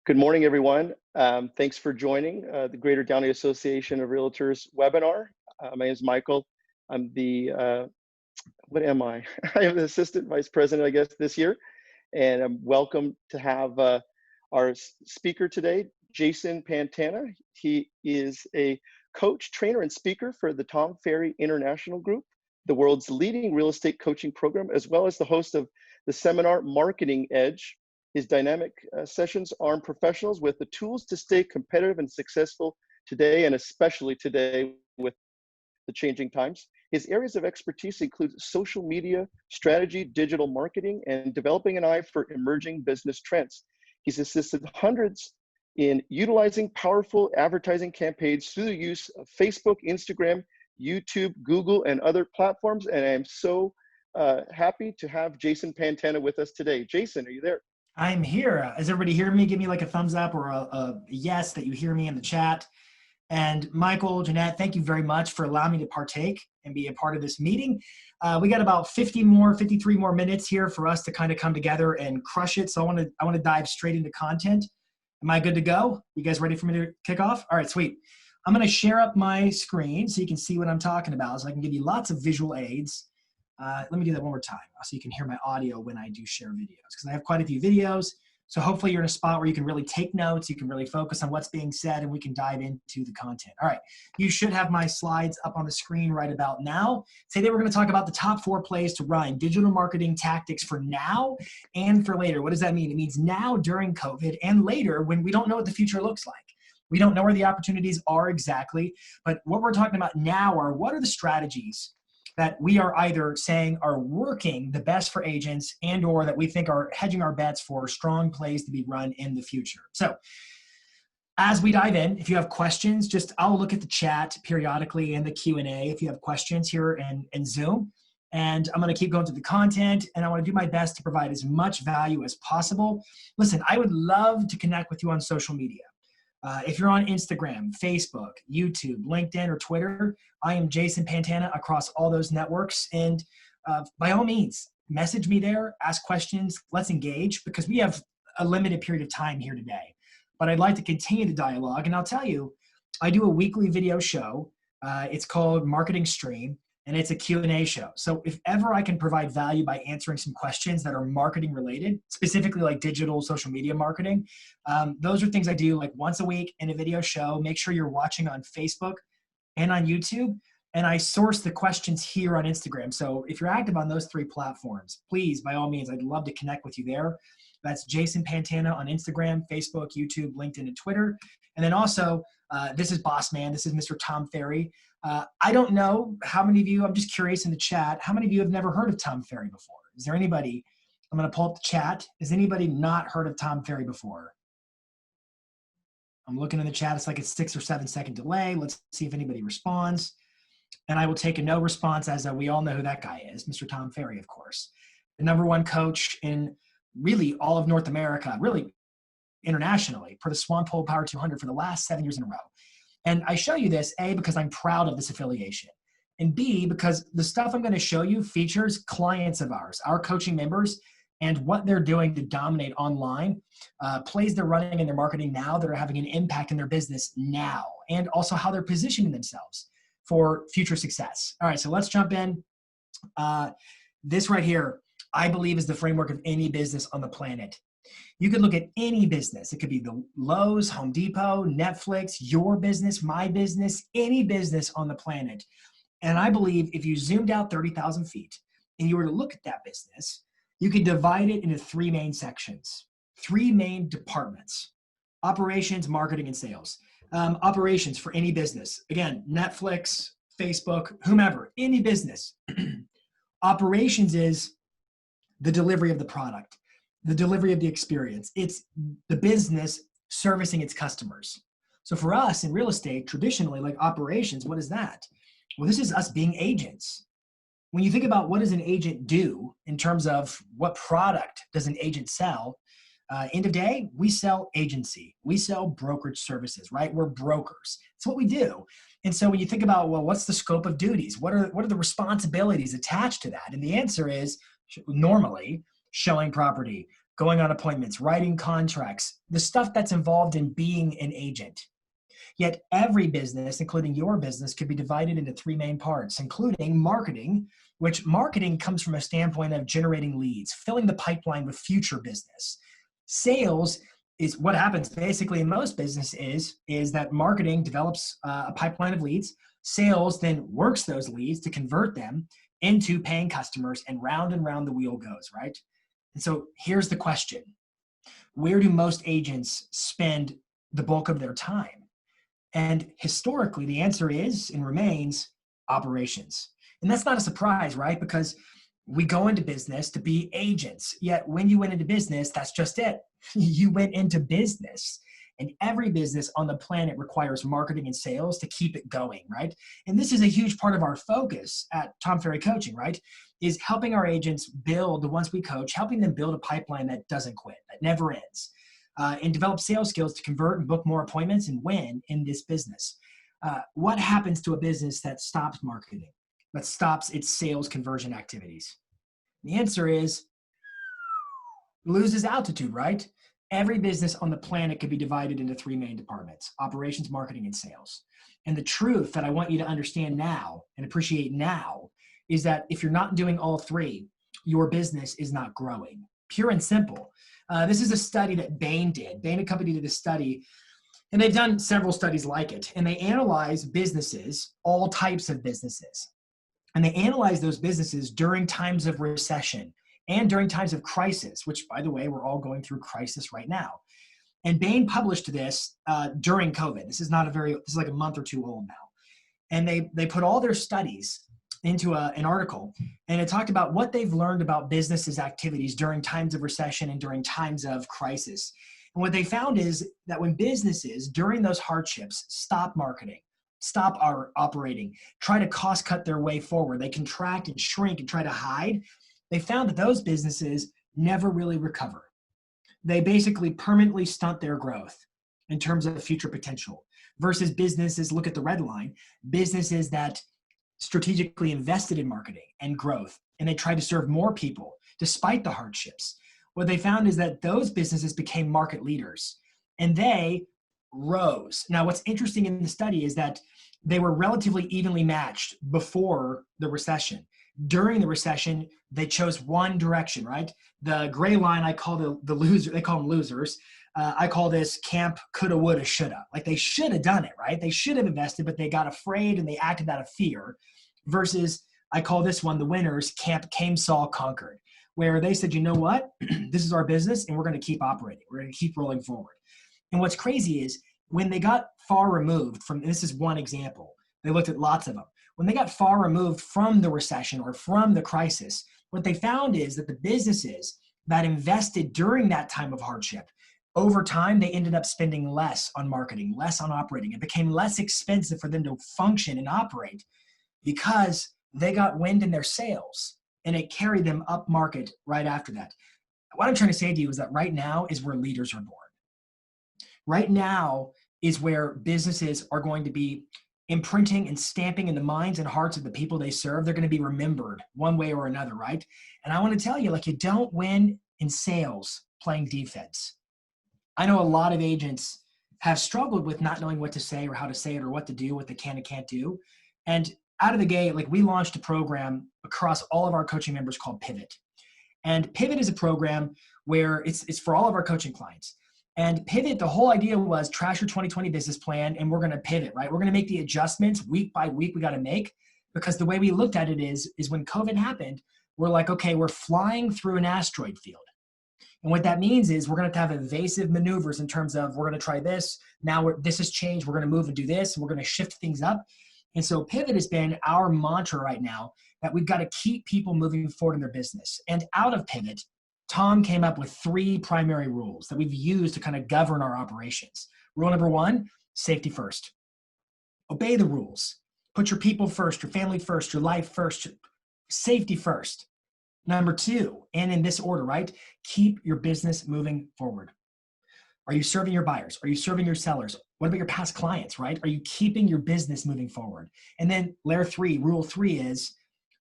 Good morning, everyone. Thanks for joining the Greater Downey Association of Realtors webinar. My name is Michael. I'm what am I? I am the Assistant Vice President, I guess, this year. And I'm welcome to have our speaker today, Jason Pantana. He is a coach, trainer, and speaker for the Tom Ferry International Group, the world's leading real estate coaching program, as well as the host of the seminar Marketing Edge. His dynamic sessions arm professionals with the tools to stay competitive and successful today, and especially today with the changing times. His areas of expertise include social media, strategy, digital marketing, and developing an eye for emerging business trends. He's assisted hundreds in utilizing powerful advertising campaigns through the use of Facebook, Instagram, YouTube, Google, and other platforms. And I'm so happy to have Jason Pantana with us today. Jason, are you there? I'm here. Is everybody hearing me? Give me like a thumbs up or a yes that you hear me in the chat. And Michael, Jeanette, thank you very much for allowing me to partake and be a part of this meeting. We got about 53 more minutes here for us to kind of come together and crush it. So I want to dive straight into content. Am I good to go? You guys ready for me to kick off? All right, sweet. I'm going to share up my screen so you can see what I'm talking about, so I can give you lots of visual aids. Let me do that one more time so you can hear my audio when I do share videos, because I have quite a few videos. So hopefully you're in a spot where you can really take notes, you can really focus on what's being said, and we can dive into the content. All right, you should have my slides up on the screen right about now. Today we're going to talk about the top 4 plays to run digital marketing tactics for now and for later. What does that mean? It means now during COVID and later when we don't know what the future looks like. We don't know where the opportunities are exactly, but what we're talking about now are what are the strategies that we are either saying are working the best for agents and or that we think are hedging our bets for strong plays to be run in the future. So as we dive in, if you have questions, I'll look at the chat periodically and the Q&A if you have questions here in Zoom. And I'm going to keep going through the content, and I want to do my best to provide as much value as possible. Listen, I would love to connect with you on social media. If you're on Instagram, Facebook, YouTube, LinkedIn, or Twitter, I am Jason Pantana across all those networks. And by all means, message me there, ask questions, let's engage, because we have a limited period of time here today. But I'd like to continue the dialogue. And I'll tell you, I do a weekly video show. It's called Marketing Stream, and it's a Q&A show. So if ever I can provide value by answering some questions that are marketing related, specifically like digital social media marketing, those are things I do like once a week in a video show. Make sure you're watching on Facebook and on YouTube. And I source the questions here on Instagram. So if you're active on those 3 platforms, please, by all means, I'd love to connect with you there. That's Jason Pantana on Instagram, Facebook, YouTube, LinkedIn, and Twitter. And then also, this is Boss Man. This is Mr. Tom Ferry. I don't know how many of you, I'm just curious in the chat, how many of you have never heard of Tom Ferry before? Is there anybody, I'm going to pull up the chat. Has anybody not heard of Tom Ferry before? I'm looking in the chat. It's like a 6 or 7 second delay. Let's see if anybody responds. And I will take a no response, as we all know who that guy is, Mr. Tom Ferry, of course. The #1 coach in really all of North America, really internationally, for the Swampole Power 200 for the last 7 years in a row. And I show you this, A, because I'm proud of this affiliation, and B, because the stuff I'm going to show you features clients of ours, our coaching members, and what they're doing to dominate online, plays they're running in their marketing now that are having an impact in their business now, and also how they're positioning themselves for future success. All right, so let's jump in. This right here, I believe, is the framework of any business on the planet. You could look at any business. It could be the Lowe's, Home Depot, Netflix, your business, my business, any business on the planet. And I believe if you zoomed out 30,000 feet and you were to look at that business, you could divide it into 3 main sections, 3 main departments: operations, marketing, and sales. Operations for any business. Again, Netflix, Facebook, whomever, any business. Operations is the delivery of the product, the delivery of the experience. It's the business servicing its customers. So for us in real estate, traditionally, like operations, what is that? Well, this is us being agents. When you think about what does an agent do in terms of what product does an agent sell, end of day, we sell agency. We sell brokerage services, right? We're brokers. It's what we do. And so when you think about, well, what's the scope of duties? What are the responsibilities attached to that? And the answer is normally showing property, going on appointments, writing contracts, the stuff that's involved in being an agent. Yet every business, including your business, could be divided into three main parts, including marketing, which marketing comes from a standpoint of generating leads, filling the pipeline with future business. Sales is what happens basically in most business is that marketing develops a pipeline of leads. Sales then works those leads to convert them into paying customers, and round the wheel goes, right? And so here's the question. Where do most agents spend the bulk of their time? And historically, the answer is and remains operations. And that's not a surprise, right? Because we go into business to be agents. Yet when you went into business, that's just it. You went into business. And every business on the planet requires marketing and sales to keep it going, right? And this is a huge part of our focus at Tom Ferry Coaching, right? Is helping our agents build, the ones we coach, helping them build a pipeline that doesn't quit, that never ends. And develop sales skills to convert and book more appointments and win in this business. What happens to a business that stops marketing, that stops its sales conversion activities? The answer is loses altitude, right? Every business on the planet could be divided into three main departments: operations, marketing, and sales. And the truth that I want you to understand now and appreciate now is that if you're not doing all three, your business is not growing. Pure and simple. This is a study that Bain did. Bain & Company did a study, and they've done several studies like it. And they analyze businesses, all types of businesses. And they analyze those businesses during times of recession and during times of crisis, which, by the way, we're all going through crisis right now. And Bain published this during COVID. This is like a month or two old now. And they put all their studies into an article, and it talked about what they've learned about businesses' activities during times of recession and during times of crisis. And what they found is that when businesses during those hardships stop marketing, stop operating, try to cost cut their way forward, they contract and shrink and try to hide, they found that those businesses never really recover. They basically permanently stunt their growth in terms of future potential versus businesses, look at the red line, businesses that strategically invested in marketing and growth, and they tried to serve more people despite the hardships. What they found is that those businesses became market leaders and they rose. Now, what's interesting in the study is that they were relatively evenly matched before the recession. During the recession, they chose one direction, right? The gray line I call the loser, they call them losers. I call this camp coulda, woulda, shoulda. Like they should have done it, right? They should have invested, but they got afraid and they acted out of fear. Versus I call this one the winners, camp came, saw, conquered, where they said, you know what? This is our business and we're going to keep operating. We're going to keep rolling forward. And what's crazy is when they got far removed from, this is one example, they looked at lots of them. When they got far removed from the recession or from the crisis, what they found is that the businesses that invested during that time of hardship, over time, they ended up spending less on marketing, less on operating. It became less expensive for them to function and operate because they got wind in their sails and it carried them up market right after that. What I'm trying to say to you is that right now is where leaders are born. Right now is where businesses are going to be imprinting and stamping in the minds and hearts of the people they serve. They're going to be remembered one way or another, right? And I want to tell you, like, you don't win in sales playing defense. I know a lot of agents have struggled with not knowing what to say or how to say it or what to do, what they can and can't do. And out of the gate, like, we launched a program across all of our coaching members called Pivot. And Pivot is a program where it's for all of our coaching clients. And Pivot, the whole idea was trash your 2020 business plan and we're going to pivot, right? We're going to make the adjustments week by week we got to make, because the way we looked at it is when COVID happened, we're like, okay, we're flying through an asteroid field. And what that means is we're going to have evasive maneuvers in terms of we're going to try this. Now this has changed. We're going to move and do this. And we're going to shift things up. And so Pivot has been our mantra right now that we've got to keep people moving forward in their business. And out of Pivot, Tom came up with 3 primary rules that we've used to kind of govern our operations. Rule number 1, safety first. Obey the rules. Put your people first, your family first, your life first, safety first. Number 2, and in this order, right? Keep your business moving forward. Are you serving your buyers? Are you serving your sellers? What about your past clients, right? Are you keeping your business moving forward? And then rule 3 is,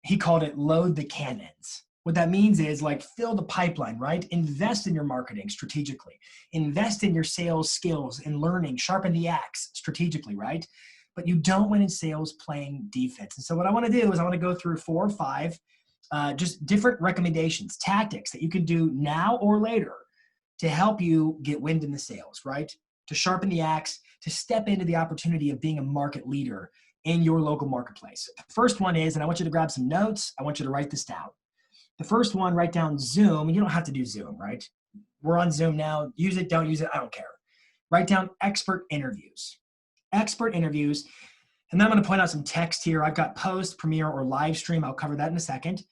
he called it load the cannons. What that means is like fill the pipeline, right? Invest in your marketing strategically. Invest in your sales skills and learning, sharpen the axe strategically, right? But you don't win in sales playing defense. And so what I want to do is I want to go through 4 or 5 just different recommendations, tactics that you can do now or later to help you get wind in the sales, right? To sharpen the axe, to step into the opportunity of being a market leader in your local marketplace. The first one is, and I want you to grab some notes, I want you to write this down. The first one, write down Zoom. You don't have to do Zoom, right? We're on Zoom now. Use it, don't use it, I don't care. Write down expert interviews. Expert interviews. And then I'm going to point out some text here. I've got post, premiere, or live stream. I'll cover that in a second.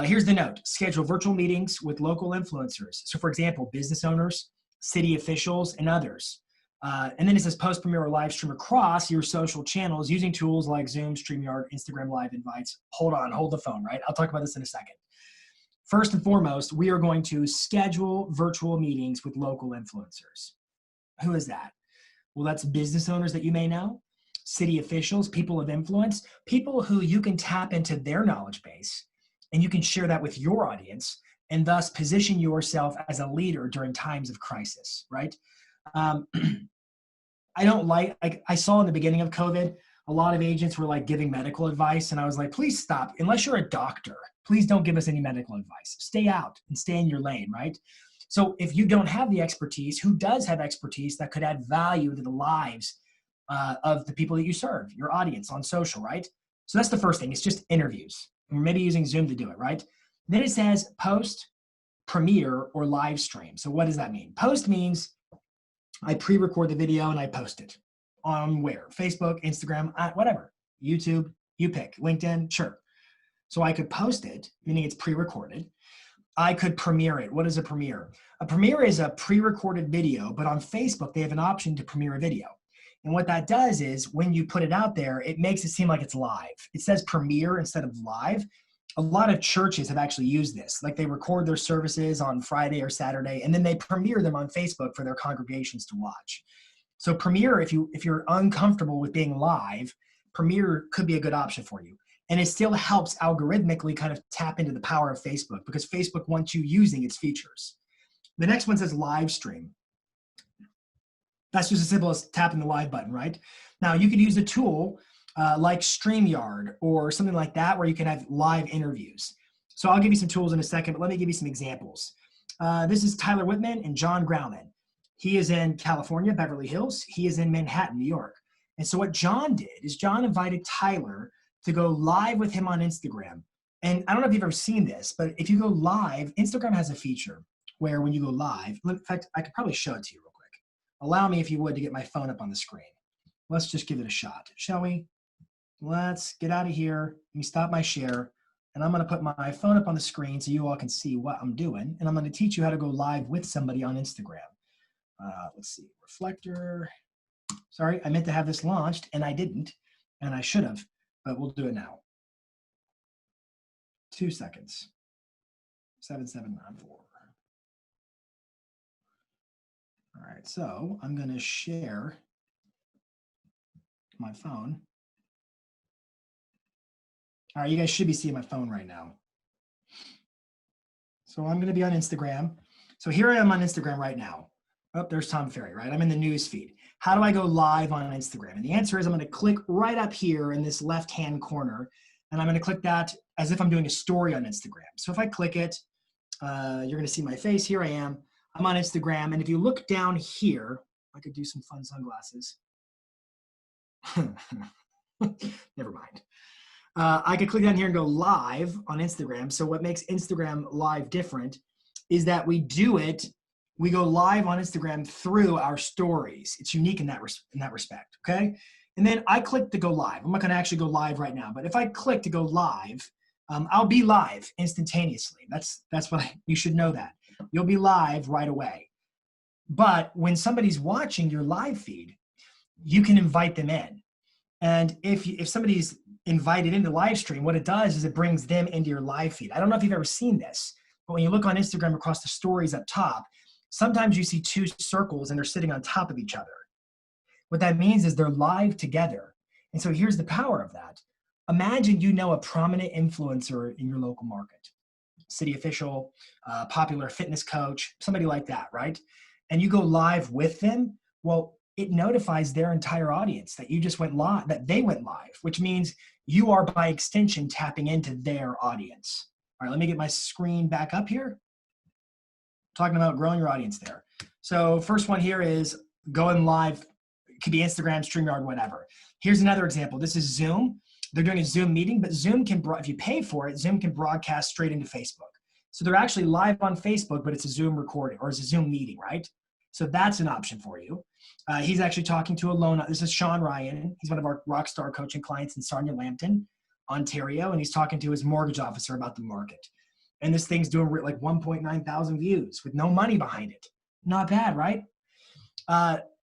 Here's the note. Schedule virtual meetings with local influencers. So for example, business owners, city officials, and others. And then it says post, premiere, or live stream across your social channels using tools like Zoom, StreamYard, Instagram Live invites. Hold on, hold the phone, right? I'll talk about this in a second. First and foremost, we are going to schedule virtual meetings with local influencers. Who is that? Well, that's business owners that you may know, city officials, people of influence, people who you can tap into their knowledge base, and you can share that with your audience and thus position yourself as a leader during times of crisis, right? I don't like I saw in the beginning of COVID, a lot of agents were like giving medical advice, and I was like, please stop. Unless you're a doctor, please don't give us any medical advice. Stay out and stay in your lane, right? So if you don't have the expertise, who does have expertise that could add value to the lives of the people that you serve, your audience on social, right? So that's the first thing. It's just interviews. And we're maybe using Zoom to do it, right? Then it says post, premiere, or live stream. So what does that mean? Post means I pre-record the video and I post it on where? Facebook, Instagram, whatever. YouTube, you pick. LinkedIn, sure. So I could post it, meaning it's pre-recorded. I could premiere it. What is a premiere? A premiere is a pre-recorded video, but on Facebook, they have an option to premiere a video. And what that does is when you put it out there, it makes it seem like it's live. It says premiere instead of live. A lot of churches have actually used this. Like they record their services on Friday or Saturday, and then they premiere them on Facebook for their congregations to watch. So premiere, if you're uncomfortable with being live, premiere could be a good option for you. And it still helps algorithmically kind of tap into the power of Facebook because Facebook wants you using its features. The next one says live stream. That's just as simple as tapping the live button, right? Now you could use a tool like StreamYard or something like that where you can have live interviews. So I'll give you some tools in a second, but let me give you some examples. This is Tyler Whitman and John Grauman. He is in California, Beverly Hills. He is in Manhattan, New York. And so what John did is John invited Tyler to go live with him on Instagram. And I don't know if you've ever seen this, but if you go live, Instagram has a feature where when you go live, in fact, I could probably show it to you real quick. Allow me, if you would, to get my phone up on the screen. Let's just give it a shot, shall we? Let's get out of here. Let me stop my share. And I'm going to put my phone up on the screen so you all can see what I'm doing. And I'm going to teach you how to go live with somebody on Instagram. Let's see, Reflector. Sorry, I meant to have this launched and I didn't, and I should have, but we'll do it now. 2 seconds. 7794. All right, so I'm going to share my phone. All right, you guys should be seeing my phone right now. So I'm going to be on Instagram. So here I am on Instagram right now. Oh, there's Tom Ferry, right? I'm in the news feed. How do I go live on Instagram? And the answer is I'm going to click right up here in this left-hand corner, and I'm going to click that as if I'm doing a story on Instagram. So if I click it, you're going to see my face. Here I am. I'm on Instagram, and if you look down here, I could do some fun sunglasses. Never mind. I could click down here and go live on Instagram. So what makes Instagram live different is that we go live on Instagram through our stories. It's unique in that respect, okay? And then I click to go live. I'm not gonna actually go live right now, but if I click to go live, I'll be live instantaneously. That's what you should know that. You'll be live right away. But when somebody's watching your live feed, you can invite them in. And if somebody's invited into live stream, what it does is it brings them into your live feed. I don't know if you've ever seen this, but when you look on Instagram across the stories up top, sometimes you see 2 circles and they're sitting on top of each other. What that means is they're live together. And so here's the power of that. Imagine you know a prominent influencer in your local market. city official, popular fitness coach, somebody like that, right? And you go live with them, well, it notifies their entire audience that you just went live, that they went live, which means you are by extension tapping into their audience. All right, let me get my screen back up here. Talking about growing your audience there. So first one here is going live. It could be Instagram, StreamYard, whatever. Here's another example. This is Zoom. They're doing a Zoom meeting, but Zoom can, if you pay for it, Zoom can broadcast straight into Facebook. So they're actually live on Facebook, but it's a Zoom recording or it's a Zoom meeting, right? So that's an option for you. He's actually talking to a loan. This is Sean Ryan. He's one of our rockstar coaching clients in Sarnia Lambton, Ontario, and he's talking to his mortgage officer about the market. And this thing's doing like 1.9 thousand views with no money behind it. Not bad, right?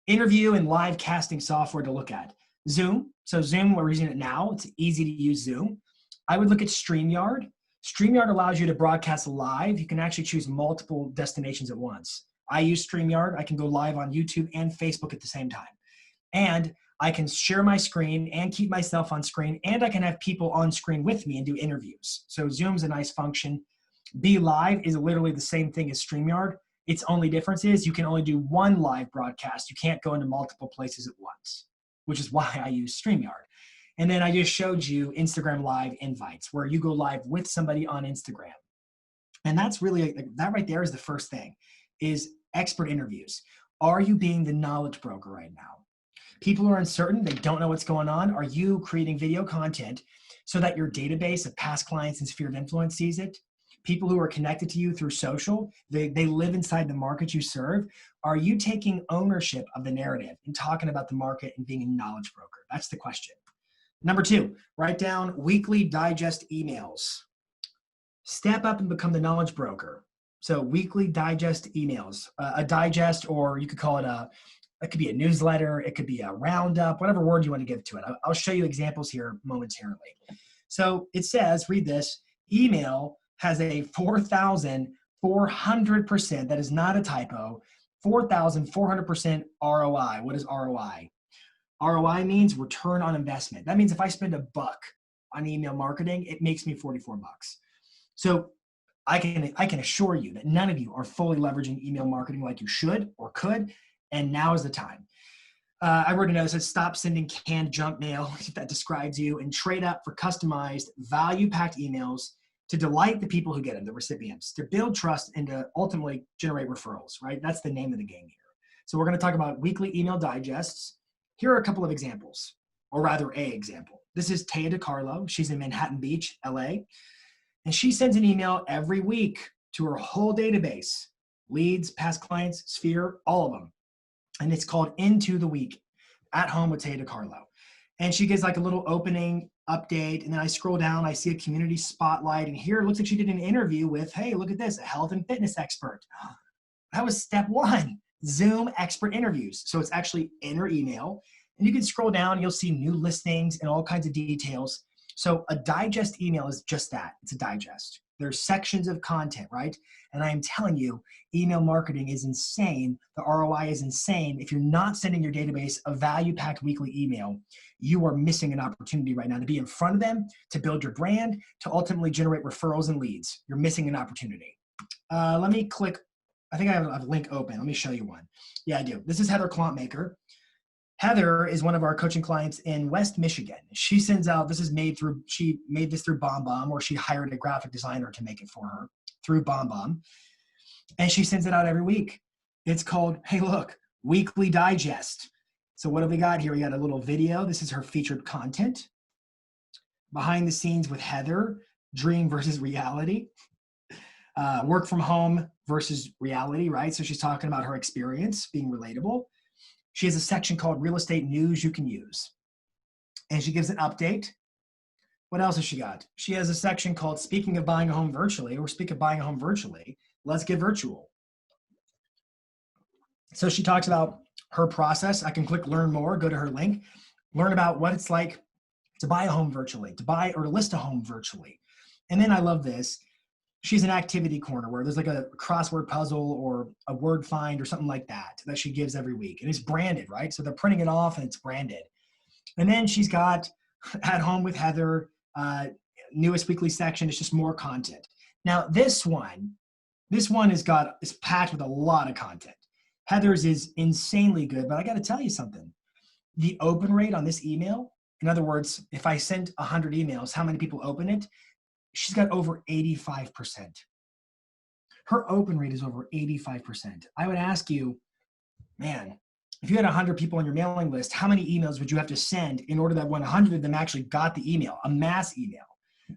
Interview and live casting software to look at. Zoom. So Zoom, we're using it now. It's easy to use Zoom. I would look at StreamYard. StreamYard allows you to broadcast live. You can actually choose multiple destinations at once. I use StreamYard. I can go live on YouTube and Facebook at the same time. And I can share my screen and keep myself on screen, and I can have people on screen with me and do interviews. So Zoom's a nice function. Be Live is literally the same thing as StreamYard. Its only difference is you can only do one live broadcast. You can't go into multiple places at once, which is why I use StreamYard. And then I just showed you Instagram Live invites where you go live with somebody on Instagram. And that's really, that right there is the first thing, is expert interviews. Are you being the knowledge broker right now? People are uncertain. They don't know what's going on. Are you creating video content so that your database of past clients and sphere of influence sees it? People who are connected to you through social, they live inside the market you serve. Are you taking ownership of the narrative and talking about the market and being a knowledge broker? That's the question. Number 2, write down weekly digest emails. Step up and become the knowledge broker. So weekly digest emails, a digest, or you could call it it could be a newsletter, it could be a roundup, whatever word you want to give to it. I'll show you examples here momentarily. So it says, read this, email has a 4,400%, that is not a typo, 4,400% ROI. What is ROI? ROI means return on investment. That means if I spend $1 on email marketing, it makes me 44 bucks. So I can assure you that none of you are fully leveraging email marketing like you should or could, and now is the time. I wrote a note that says, stop sending canned junk mail, if that describes you, and trade up for customized, value-packed emails to delight the people who get them, the recipients, to build trust and to ultimately generate referrals, right? That's the name of the game here. So we're going to talk about weekly email digests. Here are a couple of examples, or rather a example. This is Taya DeCarlo. She's in Manhattan Beach, LA. And she sends an email every week to her whole database, leads, past clients, sphere, all of them. And it's called Into the Week, at home with Taya DeCarlo. And she gives like a little opening update. And then I scroll down, I see a community spotlight. And here it looks like she did an interview with, hey, look at this, a health and fitness expert. That was step 1, Zoom expert interviews. So it's actually in her email. And you can scroll down, you'll see new listings and all kinds of details. So a digest email is just that. It's a digest. There's sections of content, right? And I am telling you, email marketing is insane. The ROI is insane. If you're not sending your database a value-packed weekly email, you are missing an opportunity right now to be in front of them, to build your brand, to ultimately generate referrals and leads. You're missing an opportunity. Let me click. I think I have a link open. Let me show you one. Yeah, I do. This is Heather Clockmaker. Heather is one of our coaching clients in West Michigan. She sends out, she made this through BombBomb, or she hired a graphic designer to make it for her through BombBomb. And she sends it out every week. It's called, hey, look, Weekly Digest. So what have we got here? We got a little video. This is her featured content. Behind the scenes with Heather, dream versus reality. Work from home versus reality, right? So she's talking about her experience being relatable. She has a section called Real Estate News You Can Use. And she gives an update. What else has she got? She has a section called Speaking of Buying a Home Virtually, or Speak of Buying a Home Virtually, Let's Get Virtual. So she talks about her process. I can click Learn More, go to her link, learn about what it's like to buy a home virtually, to buy or to list a home virtually. And then I love this. She's an activity corner where there's like a crossword puzzle or a word find or something like that she gives every week. And it's branded, right? So they're printing it off and it's branded. And then she's got At Home with Heather, newest weekly section. It's just more content. Now this one is packed with a lot of content. Heather's is insanely good, but I got to tell you something. The open rate on this email, in other words, if I send 100 emails, how many people open it? She's got over 85%. Her open rate is over 85%. I would ask you, man, if you had 100 people on your mailing list, how many emails would you have to send in order that 100 of them actually got the email, a mass email?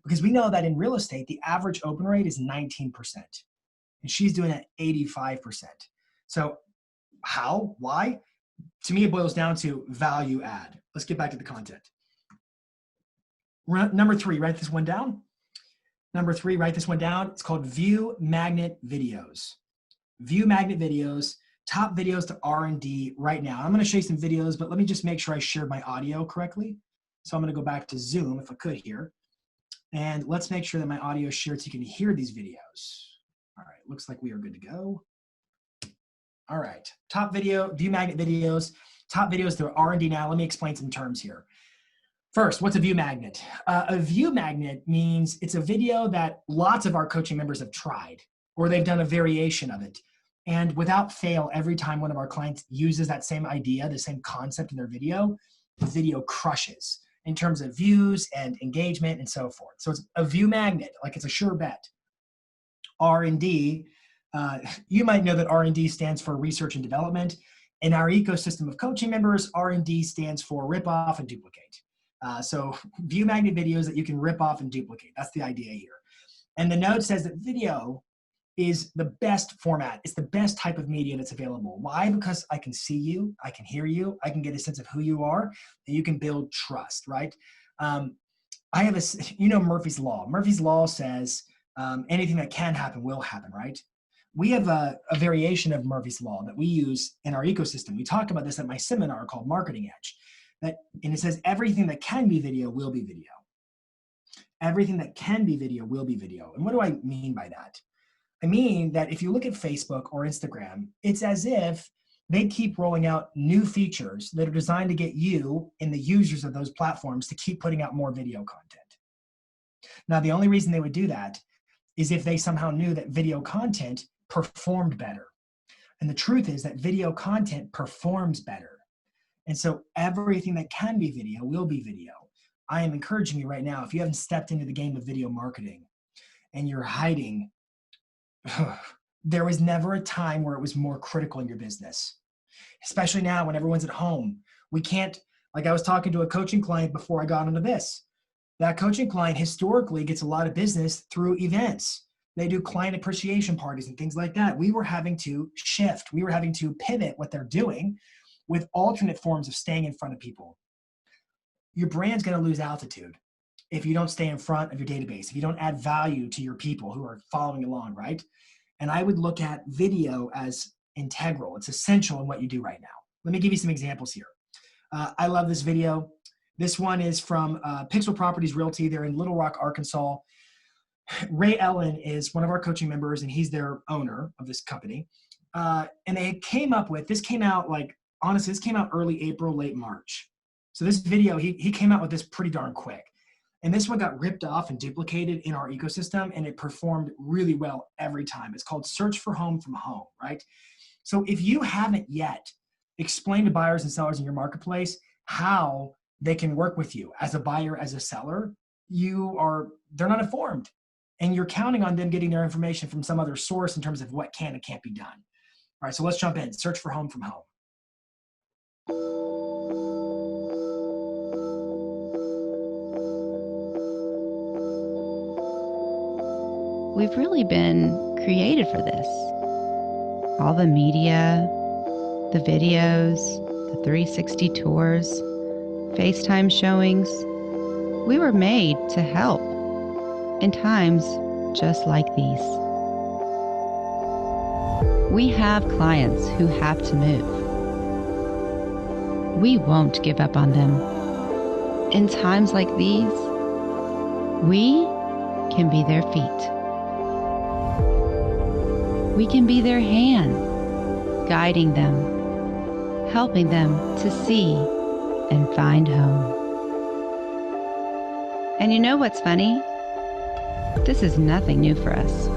Because we know that in real estate, the average open rate is 19%, and she's doing it 85%. So how? Why? To me, it boils down to value add. Let's get back to the content. Number 3, write this one down. Number 3, write this one down. It's called View Magnet Videos. View Magnet Videos, top videos to R&D right now. I'm going to show you some videos, but let me just make sure I shared my audio correctly. So I'm going to go back to Zoom if I could here. And let's make sure that my audio is shared so you can hear these videos. All right, looks like we are good to go. All right, top video, View Magnet Videos, top videos to R&D now. Let me explain some terms here. First, what's a view magnet? A view magnet means it's a video that lots of our coaching members have tried, or they've done a variation of it. And without fail, every time one of our clients uses that same idea, the same concept in their video, the video crushes in terms of views and engagement and so forth. So it's a view magnet, like it's a sure bet. R&D, you might know that R&D stands for research and development. In our ecosystem of coaching members, R&D stands for rip off and duplicate. So view magnet videos that you can rip off and duplicate. That's the idea here. And the note says that video is the best format. It's the best type of media that's available. Why? Because I can see you, I can hear you, I can get a sense of who you are, and you can build trust, right? I have Murphy's Law. Murphy's Law says anything that can happen will happen, right? We have a variation of Murphy's Law that we use in our ecosystem. We talk about this at my seminar called Marketing Edge. And it says everything that can be video will be video. Everything that can be video will be video. And what do I mean by that? I mean that if you look at Facebook or Instagram, it's as if they keep rolling out new features that are designed to get you and the users of those platforms to keep putting out more video content. Now, the only reason they would do that is if they somehow knew that video content performed better. And the truth is that video content performs better. And so everything that can be video will be video. I am encouraging you right now, if you haven't stepped into the game of video marketing and you're hiding, there was never a time where it was more critical in your business. Especially now when everyone's at home. We can't, like I was talking to a coaching client before I got into this. That coaching client historically gets a lot of business through events. They do client appreciation parties and things like that. We were having to shift. We were having to pivot what they're doing with alternate forms of staying in front of people. Your brand's going to lose altitude if you don't stay in front of your database, if you don't add value to your people who are following along, right? And I would look at video as integral. It's essential in what you do right now. Let me give you some examples here. I love this video. This one is from Pixel Properties Realty. They're in Little Rock, Arkansas. Ray Ellen is one of our coaching members, and he's their owner of this company. And they came up with, this came out honestly, this came out early April, late March. So this video, he came out with this pretty darn quick. And this one got ripped off and duplicated in our ecosystem, and it performed really well every time. It's called Search for Home from Home, right? So if you haven't yet explained to buyers and sellers in your marketplace how they can work with you as a buyer, as a seller, they're not informed. And you're counting on them getting their information from some other source in terms of what can and can't be done. All right, so let's jump in. Search for Home from Home. We've really been created for this. All the media, the videos, the 360 tours, FaceTime showings. We were made to help in times just like these. We have clients who have to move. We won't give up on them. In times like these, we can be their feet. We can be their hand, guiding them, helping them to see and find home. And you know what's funny? This is nothing new for us.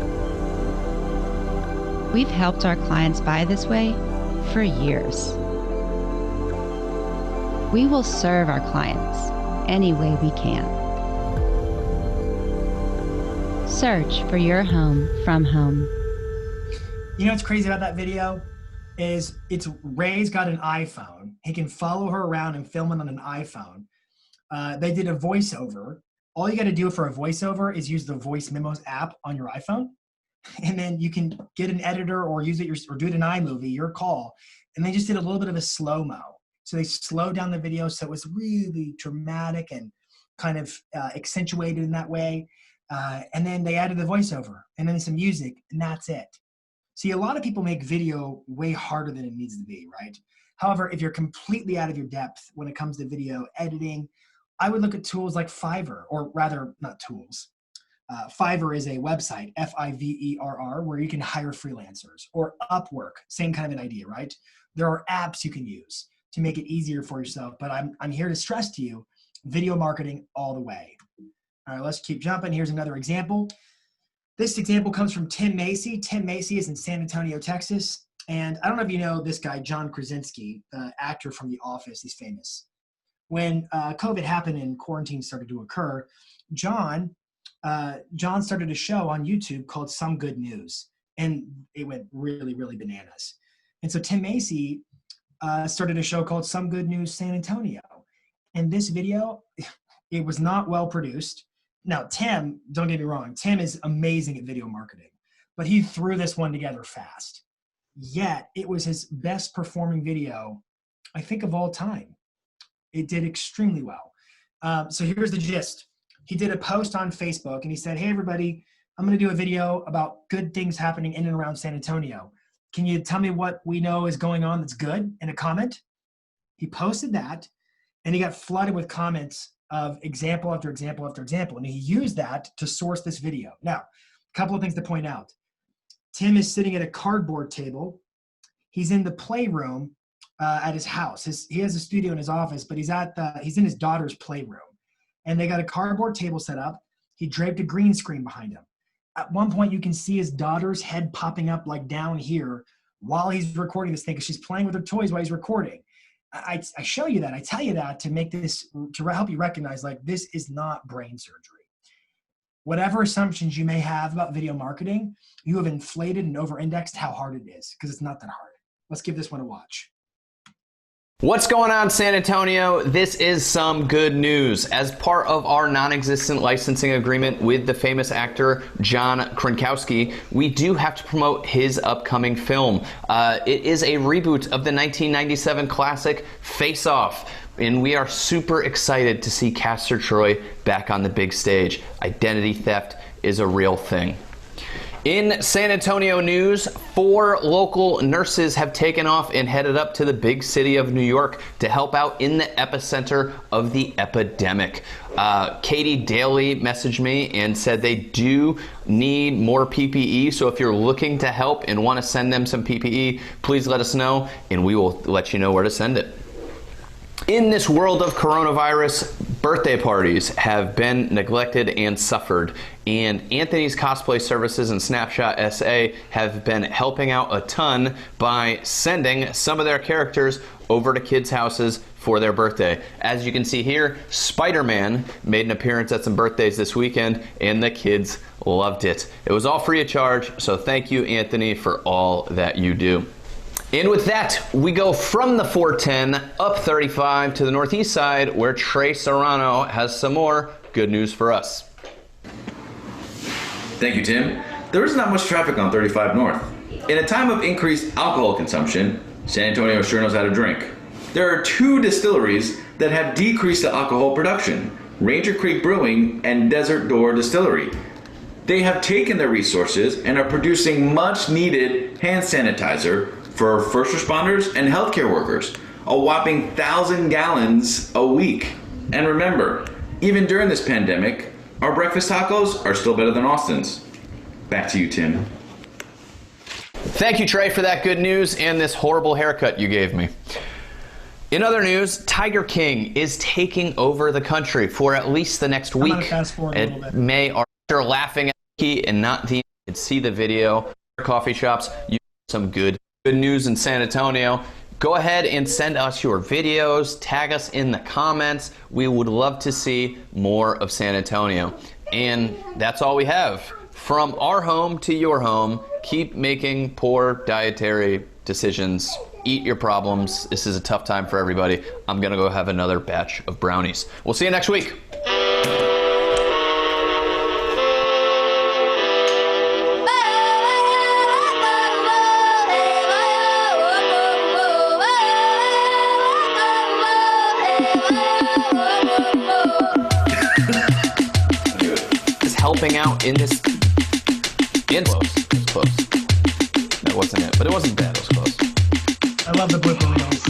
We've helped our clients buy this way for years. We will serve our clients any way we can. Search for your home from home. You know what's crazy about that video is Ray's got an iPhone. He can follow her around and film it on an iPhone. They did a voiceover. All you got to do for a voiceover is use the Voice Memos app on your iPhone. And then you can get an editor or use it or do it in iMovie, your call. And they just did a little bit of a slow-mo. So they slowed down the video so it was really dramatic and kind of accentuated in that way. And then they added the voiceover and then some music, and that's it. See, a lot of people make video way harder than it needs to be, right? However, if you're completely out of your depth when it comes to video editing, I would look at tools like Fiverr, or rather, not tools. Fiverr is a website, Fiverr, where you can hire freelancers, or Upwork, same kind of an idea, right? There are apps you can use to make it easier for yourself, but I'm here to stress to you, video marketing all the way. All right, let's keep jumping. Here's another example. This example comes from Tim Macy. Tim Macy is in San Antonio, Texas. And I don't know if you know this guy, John Krasinski, the actor from The Office. He's famous. When COVID happened and quarantine started to occur, John started a show on YouTube called Some Good News. And it went really, really bananas. And so Tim Macy started a show called Some Good News San Antonio. And this video, it was not well produced. Now, Tim, don't get me wrong, Tim is amazing at video marketing, but he threw this one together fast. Yet, it was his best performing video, I think, of all time. It did extremely well. So here's the gist. He did a post on Facebook and he said, hey, everybody, I'm going to do a video about good things happening in and around San Antonio. Can you tell me what we know is going on that's good in a comment? He posted that and he got flooded with comments of example after example after example. And he used that to source this video. Now, a couple of things to point out. Tim is sitting at a cardboard table. He's in the playroom at his house. He has a studio in his office, but he's in his daughter's playroom. And they got a cardboard table set up. He draped a green screen behind him. At one point, you can see his daughter's head popping up like down here while he's recording this thing because she's playing with her toys while he's recording. I show you that. I tell you that to make this, to help you recognize, like, this is not brain surgery. Whatever assumptions you may have about video marketing, you have inflated and over-indexed how hard it is because it's not that hard. Let's give this one a watch. What's going on, San Antonio? This is some good news. As part of our non-existent licensing agreement with the famous actor John Krankowski, we do have to promote his upcoming film. It is a reboot of the 1997 classic Face Off, and we are super excited to see Castor Troy back on the big stage. Identity theft is a real thing. In San Antonio news, 4 local nurses have taken off and headed up to the big city of New York to help out in the epicenter of the epidemic. Katie Daly messaged me and said they do need more PPE, so if you're looking to help and want to send them some PPE, please let us know and we will let you know where to send it. In this world of coronavirus, birthday parties have been neglected and suffered, and Anthony's Cosplay Services and Snapshot SA have been helping out a ton by sending some of their characters over to kids' houses for their birthday. As you can see here, Spider-Man made an appearance at some birthdays this weekend, and the kids loved it. It was all free of charge, so thank you, Anthony, for all that you do. And with that, we go from the 410 up 35 to the northeast side where Trey Serrano has some more good news for us. Thank you, Tim. There is not much traffic on 35 North. In a time of increased alcohol consumption, San Antonio sure knows how to drink. There are 2 distilleries that have decreased the alcohol production, Ranger Creek Brewing and Desert Door Distillery. They have taken their resources and are producing much needed hand sanitizer for first responders and healthcare workers, a whopping 1,000 gallons a week. And remember, even during this pandemic, our breakfast tacos are still better than Austin's. Back to you, Tim. Thank you, Trey, for that good news and this horrible haircut you gave me. In other news, Tiger King is taking over the country for at least the next week. I'm gonna fast forward a little bit. May are laughing at key and not the, you can see the video. Coffee shops, you some good news in San Antonio. Go ahead and send us your videos, tag us in the comments. We would love to see more of San Antonio. And that's all we have. From our home to your home, keep making poor dietary decisions. Eat your problems. This is a tough time for everybody. I'm gonna go have another batch of brownies. We'll see you next week. Helping out in this. It was close. That wasn't it, but it wasn't bad. It was close. I love the blooper reels.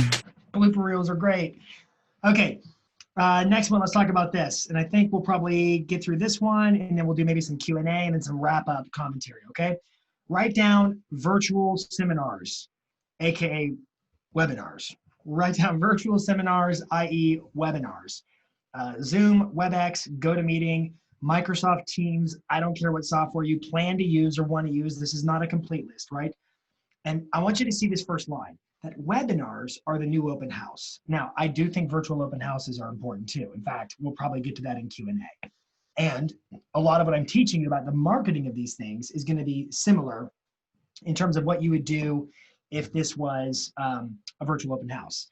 Blooper reels are great. Okay, next one, let's talk about this. And I think we'll probably get through this one, and then we'll do maybe some Q&A and then some wrap-up commentary, okay? Write down virtual seminars, AKA webinars. Write down virtual seminars, i.e. webinars. Zoom, WebEx, GoToMeeting, Microsoft Teams, I don't care what software you plan to use or want to use. This is not a complete list, right? And I want you to see this first line, that webinars are the new open house. Now, I do think virtual open houses are important too. In fact, we'll probably get to that in Q&A. And a lot of what I'm teaching you about the marketing of these things is going to be similar in terms of what you would do if this was a virtual open house.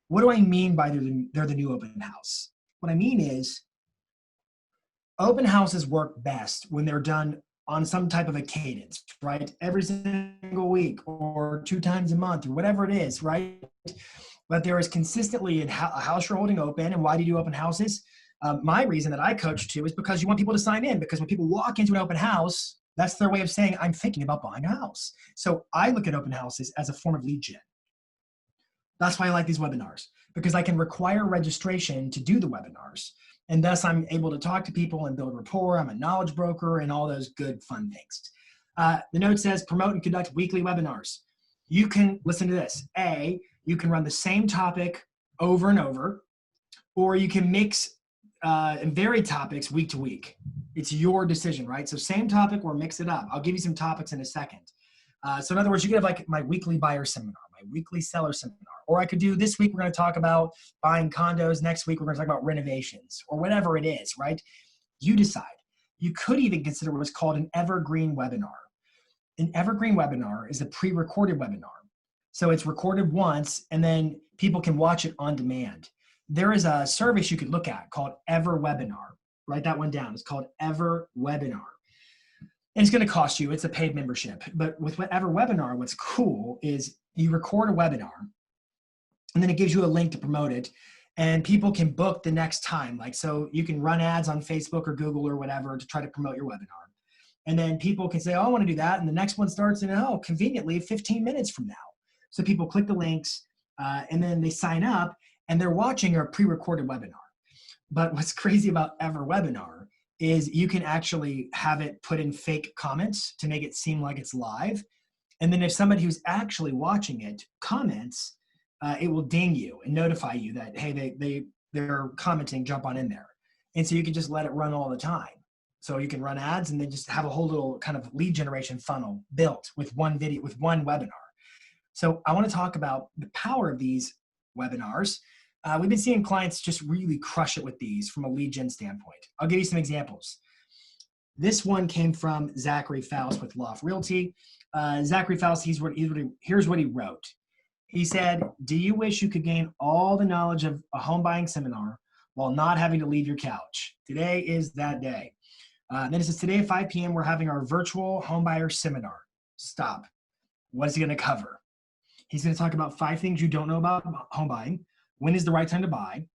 What do I mean by they're the new open house? What I mean is, open houses work best when they're done on some type of a cadence, right? Every single week or 2 times a month or whatever it is, right? But there is consistently a house you're holding open. And why do you do open houses? My reason that I coach to is because you want people to sign in, because when people walk into an open house, that's their way of saying, I'm thinking about buying a house. So I look at open houses as a form of lead gen. That's why I like these webinars, because I can require registration to do the webinars. And thus I'm able to talk to people and build rapport. I'm a knowledge broker and all those good fun things. The note says promote and conduct weekly webinars. You can listen to this. You can run the same topic over and over, or you can mix and vary topics week to week. It's your decision, right? So same topic or mix it up. I'll give you some topics in a second. So in other words, you could have like my weekly buyer seminar, my weekly seller seminar, or I could do this week, we're going to talk about buying condos. Next week, we're going to talk about renovations or whatever it is, right? You decide. You could even consider what's called an evergreen webinar. An evergreen webinar is a pre-recorded webinar. So it's recorded once and then people can watch it on demand. There is a service you could look at called Ever Webinar. Write that one down. It's called Ever Webinar. And it's going to cost you. It's a paid membership. But with Ever Webinar, what's cool is you record a webinar and then it gives you a link to promote it, and people can book the next time. Like, so you can run ads on Facebook or Google or whatever to try to promote your webinar. And then people can say, oh, I want to do that. And the next one starts in, conveniently 15 minutes from now. So people click the links and then they sign up and they're watching a pre-recorded webinar. But what's crazy about Ever Webinar is you can actually have it put in fake comments to make it seem like it's live. And then if somebody who's actually watching it comments, it will ding you and notify you that, hey, they're commenting, jump on in there. And so you can just let it run all the time. So you can run ads and then just have a whole little kind of lead generation funnel built with one video, with one webinar. So I want to talk about the power of these webinars. We've been seeing clients just really crush it with these from a lead gen standpoint. I'll give you some examples. This one came from Zachary Faust with Loft Realty. Zachary Faust, here's what he wrote. He said, do you wish you could gain all the knowledge of a home buying seminar while not having to leave your couch? Today is that day. Then it says, today at 5 p.m., we're having our virtual home buyer seminar. Stop. What is he going to cover? He's going to talk about 5 things you don't know about home buying. When is the right time to buy?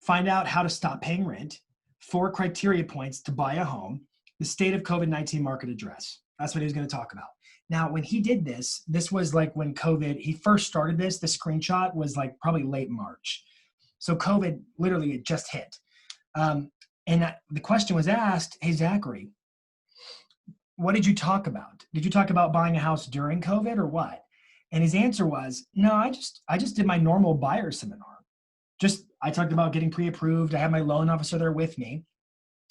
Find out how to stop paying rent. 4 criteria points to buy a home. The state of COVID-19 market address. That's what he was going to talk about. Now, when he did this was like when COVID, he first started this, the screenshot was like probably late March. So COVID, literally, it just hit. And the question was asked, hey, Zachary, what did you talk about? Did you talk about buying a house during COVID or what? And his answer was, no, I just did my normal buyer seminar. I talked about getting pre-approved. I had my loan officer there with me.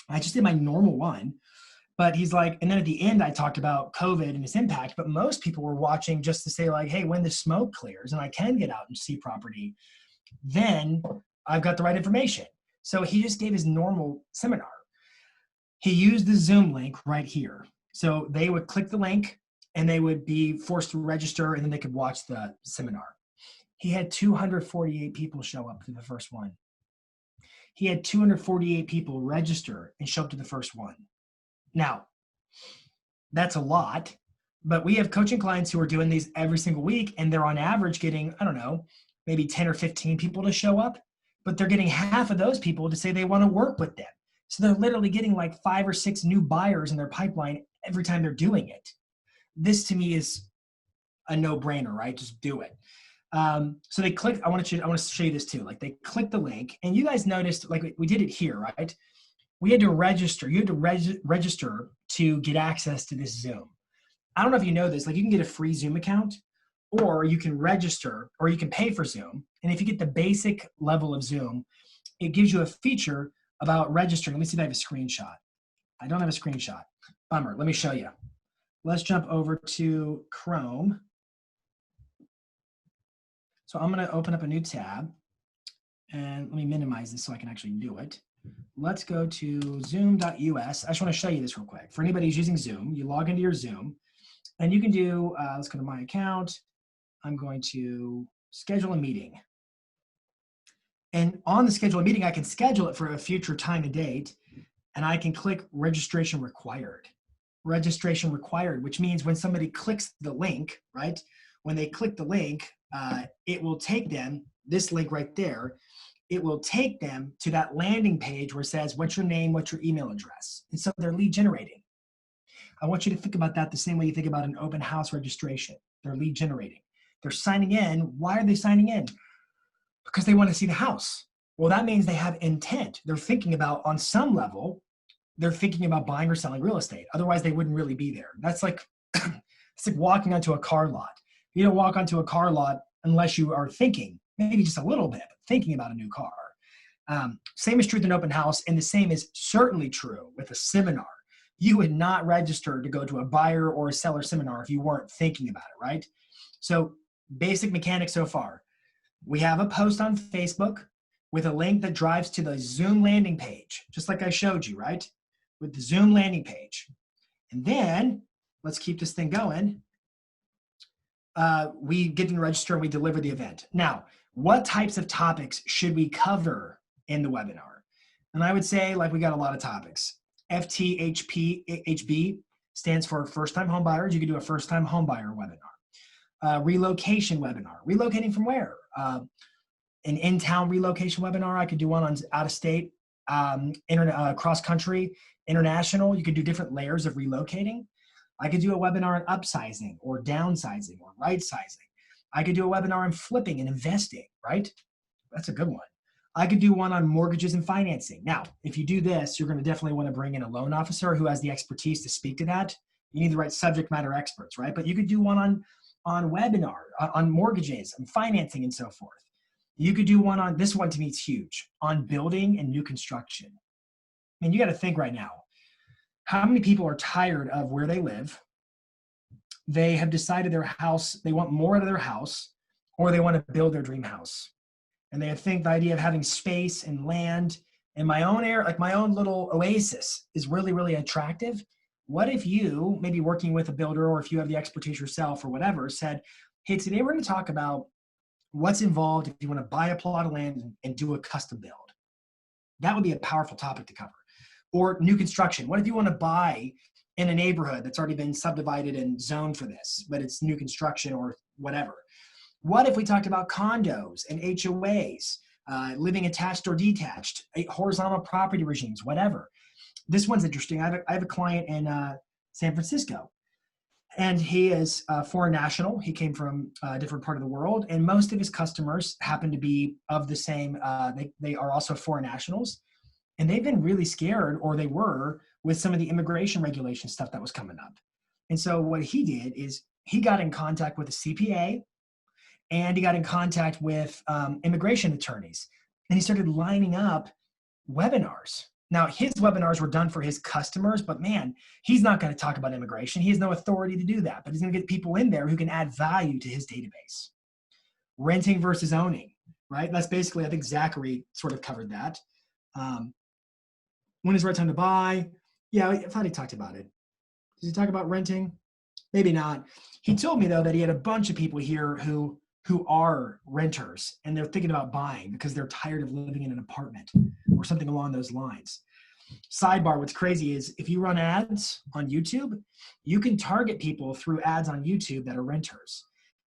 I just did my normal one. But he's like, and then at the end, I talked about COVID and its impact, but most people were watching just to say like, hey, when the smoke clears and I can get out and see property, then I've got the right information. So he just gave his normal seminar. He used the Zoom link right here. So they would click the link and they would be forced to register, and then they could watch the seminar. He had 248 people show up to the first one. He had 248 people register and show up to the first one. Now, that's a lot, but we have coaching clients who are doing these every single week, and they're on average getting, I don't know, maybe 10 or 15 people to show up, but they're getting half of those people to say they want to work with them. So they're literally getting like 5 or 6 new buyers in their pipeline every time they're doing it. This to me is a no-brainer, right? Just do it. So they click, I want to show you this too. Like they click the link, and you guys noticed, like we did it here, right? We had to register. You had to register to get access to this Zoom. I don't know if you know this, like you can get a free Zoom account, or you can register, or you can pay for Zoom. And if you get the basic level of Zoom, it gives you a feature about registering. Let me see if I have a screenshot. I don't have a screenshot. Bummer. Let me show you. Let's jump over to Chrome. So I'm going to open up a new tab, and let me minimize this so I can actually do it. Let's go to zoom.us. I just want to show you this real quick. For anybody who's using Zoom, you log into your Zoom, and you can do, let's go to my account. I'm going to schedule a meeting. And on the schedule a meeting, I can schedule it for a future time and date, and I can click registration required. Registration required, which means when somebody clicks the link, right? When they click the link, it will take them, this link right there, it will take them to that landing page where it says, what's your name, what's your email address? And so they're lead generating. I want you to think about that the same way you think about an open house registration. They're lead generating. They're signing in. Why are they signing in? Because they want to see the house. Well, that means they have intent. They're thinking about, on some level, they're thinking about buying or selling real estate. Otherwise, they wouldn't really be there. That's like, it's like walking onto a car lot. You don't walk onto a car lot unless you are thinking, maybe just a little bit, but thinking about a new car. Same is true with an open house, and the same is certainly true with a seminar. You would not register to go to a buyer or a seller seminar if you weren't thinking about it, right? So basic mechanics so far. We have a post on Facebook with a link that drives to the Zoom landing page, just like I showed you, right? With the Zoom landing page. And then, let's keep this thing going. We get to register and we deliver the event. Now, what types of topics should we cover in the webinar? And I would say, like, we got a lot of topics. FTHB stands for first-time home buyers. You could do a first-time home buyer webinar. Relocation webinar. Relocating from where? An in-town relocation webinar. I could do one on out-of-state, cross-country, international. You could do different layers of relocating. I could do a webinar on upsizing or downsizing or right-sizing. I could do a webinar on flipping and investing, right? That's a good one. I could do one on mortgages and financing. Now, if you do this, you're going to definitely want to bring in a loan officer who has the expertise to speak to that. You need the right subject matter experts, right? But you could do one on webinar, on mortgages and financing and so forth. You could do one on, this one to me is huge, on building and new construction. I mean, you got to think right now, how many people are tired of where they live? They have decided their house, they want more out of their house, or they want to build their dream house. And they think the idea of having space and land and my own air, like my own little oasis is really, really attractive. What if you, maybe working with a builder, or if you have the expertise yourself or whatever, said, hey, today we're going to talk about what's involved if you want to buy a plot of land and do a custom build. That would be a powerful topic to cover. Or new construction. What if you want to buy in a neighborhood that's already been subdivided and zoned for this, but it's new construction or whatever? What if we talked about condos and HOAs, living attached or detached, horizontal property regimes, whatever? This one's interesting. I have a client in San Francisco, and he is foreign national. He came from a different part of the world, and most of his customers happen to be of the same, they are also foreign nationals. And they've been really scared, or they were, with some of the immigration regulation stuff that was coming up. And so what he did is he got in contact with a CPA, and he got in contact with immigration attorneys. And he started lining up webinars. Now, his webinars were done for his customers, but man, he's not going to talk about immigration. He has no authority to do that, but he's going to get people in there who can add value to his database. Renting versus owning, right? That's basically, I think Zachary sort of covered that. When is the right time to buy? Yeah, I thought he talked about it. Does he talk about renting? Maybe not. He told me, though, that he had a bunch of people here who are renters, and they're thinking about buying because they're tired of living in an apartment or something along those lines. Sidebar, what's crazy is if you run ads on YouTube, you can target people through ads on YouTube that are renters.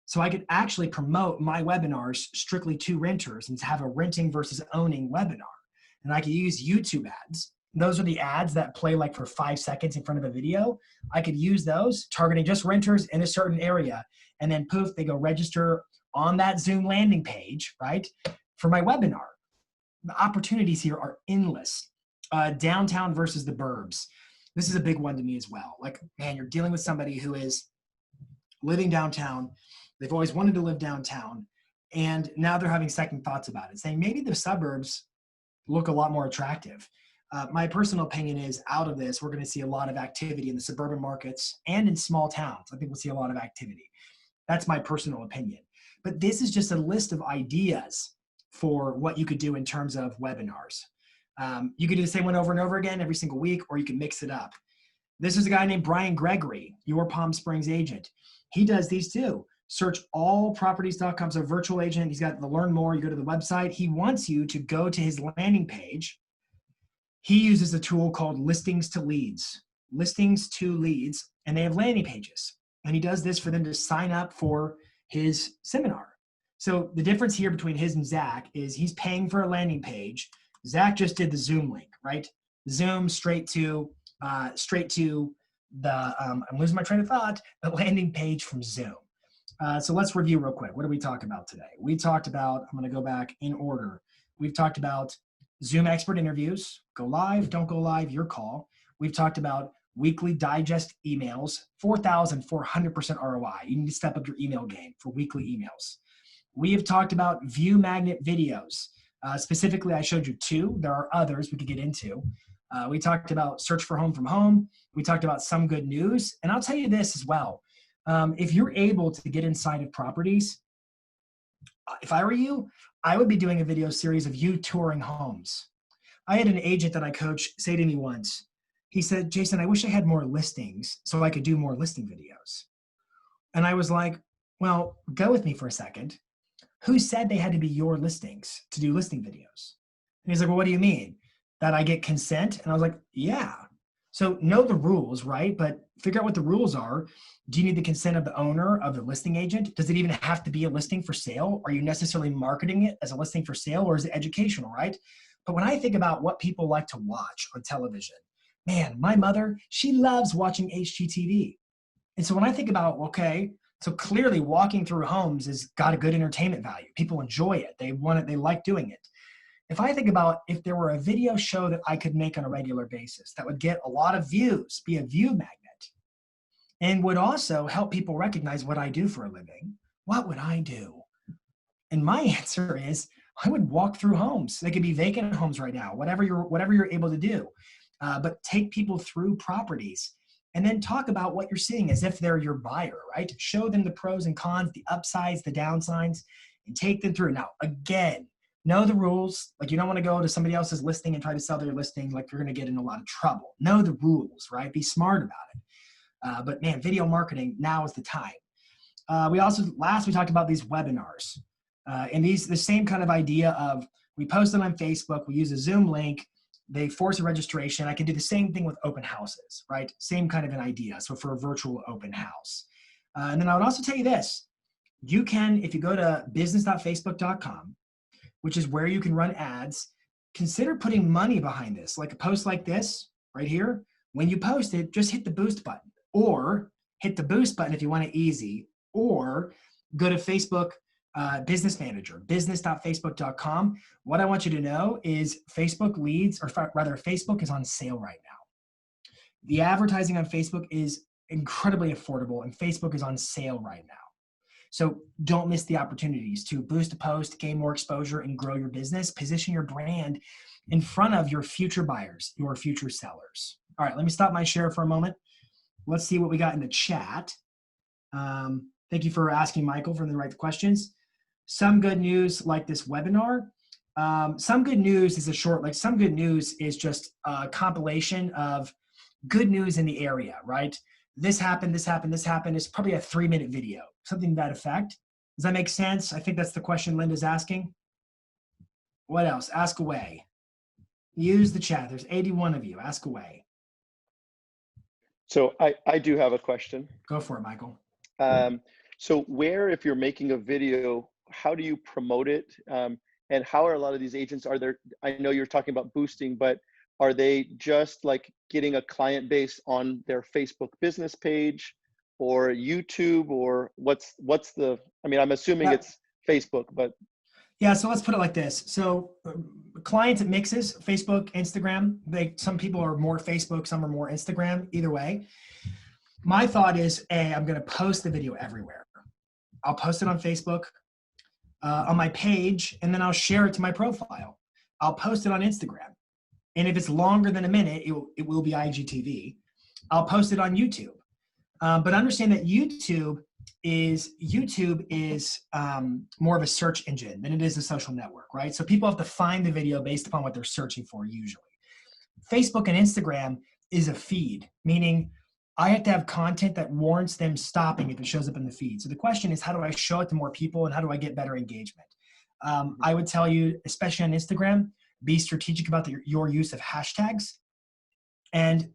So I could actually promote my webinars strictly to renters and have a renting versus owning webinar. And I could use YouTube ads. Those are the ads that play like for 5 seconds in front of a video. I could use those targeting just renters in a certain area. And then poof, they go register on that Zoom landing page, right, for my webinar. The opportunities here are endless. Downtown versus the burbs. This is a big one to me as well. Like, man, you're dealing with somebody who is living downtown. They've always wanted to live downtown. And now they're having second thoughts about it, saying maybe the suburbs look a lot more attractive. My personal opinion is out of this, we're going to see a lot of activity in the suburban markets and in small towns. I think we'll see a lot of activity. That's my personal opinion. But this is just a list of ideas for what you could do in terms of webinars. You could do the same one over and over again every single week, or you can mix it up. This is a guy named Brian Gregory, your Palm Springs agent. He does these too. Search allproperties.com. So virtual agent, he's got the learn more. You go to the website. He wants you to go to his landing page. He uses a tool called Listings to Leads. Listings to Leads, and they have landing pages. And he does this for them to sign up for his seminar. So the difference here between his and Zach is he's paying for a landing page. Zach just did the Zoom link, right? Zoom straight to the, I'm losing my train of thought, the landing page from Zoom. So let's review real quick. What did we talk about today? We talked about, I'm going to go back in order. We've talked about Zoom expert interviews, go live, don't go live, your call. We've talked about weekly digest emails, 4,400% ROI. You need to step up your email game for weekly emails. We have talked about view magnet videos. Specifically, I showed you 2. There are others we could get into. We talked about search for home from home. We talked about some good news. And I'll tell you this as well. If you're able to get inside of properties, if I were you, I would be doing a video series of you touring homes. I had an agent that I coach say to me once, he said, Jason, I wish I had more listings so I could do more listing videos. And I was like, well, go with me for a second. Who said they had to be your listings to do listing videos? And he's like, well, what do you mean? That I get consent? And I was like, yeah. So know the rules, right? But figure out what the rules are. Do you need the consent of the owner, of the listing agent? Does it even have to be a listing for sale? Are you necessarily marketing it as a listing for sale, or is it educational, right? But when I think about what people like to watch on television, man, my mother, she loves watching HGTV. And so when I think about, okay, so clearly walking through homes has got a good entertainment value. People enjoy it. They want it. They like doing it. If I think about if there were a video show that I could make on a regular basis that would get a lot of views, be a view magnet, and would also help people recognize what I do for a living, what would I do? And my answer is I would walk through homes. They could be vacant homes right now, whatever you're able to do. But take people through properties and then talk about what you're seeing as if they're your buyer, right? Show them the pros and cons, the upsides, the downsides, and take them through. Now, again, know the rules. Like, you don't want to go to somebody else's listing and try to sell their listing. Like, you're going to get in a lot of trouble. Know the rules, right? Be smart about it. But man, video marketing, now is the time. We talked about these webinars. And the same kind of idea of, we post them on Facebook, we use a Zoom link, they force a registration. I can do the same thing with open houses, right? Same kind of an idea. So for a virtual open house. And then I would also tell you this, you can, if you go to business.facebook.com, which is where you can run ads, consider putting money behind this. Like a post like this right here, when you post it, just hit the boost button, or hit the boost button if you want it easy, or go to Facebook Business Manager, business.facebook.com. What I want you to know is Facebook leads, or rather Facebook is on sale right now. The advertising on Facebook is incredibly affordable, and Facebook is on sale right now. So don't miss the opportunities to boost a post, gain more exposure, and grow your business. Position your brand in front of your future buyers, your future sellers. All right, let me stop my share for a moment. Let's see what we got in the chat. Thank you for asking, Michael, for the right questions. Some good news like this webinar. Some good news is some good news is just a compilation of good news in the area, right? This happened, this happened, this happened. It's probably a 3-minute video, something to that effect. Does that make sense? I think that's the question Linda's asking. What else? Ask away. Use the chat. There's 81 of you. Ask away. So I do have a question. Go for it, Michael. So where, if you're making a video, how do you promote it? And how are a lot of these agents, I know you're talking about boosting, but are they just like getting a client base on their Facebook business page or YouTube, or what's the, I mean, I'm assuming it's Facebook, but. Yeah, so let's put it like this. So clients, it mixes Facebook, Instagram. Some people are more Facebook, some are more Instagram, either way. My thought is, I'm going to post the video everywhere. I'll post it on Facebook, on my page, and then I'll share it to my profile. I'll post it on Instagram. And if it's longer than a minute, it will be IGTV. I'll post it on YouTube. But understand that YouTube is more of a search engine than it is a social network, right? So people have to find the video based upon what they're searching for usually. Facebook and Instagram is a feed, meaning I have to have content that warrants them stopping if it shows up in the feed. So the question is, how do I show it to more people and how do I get better engagement? I would tell you, especially on Instagram, be strategic about your use of hashtags. And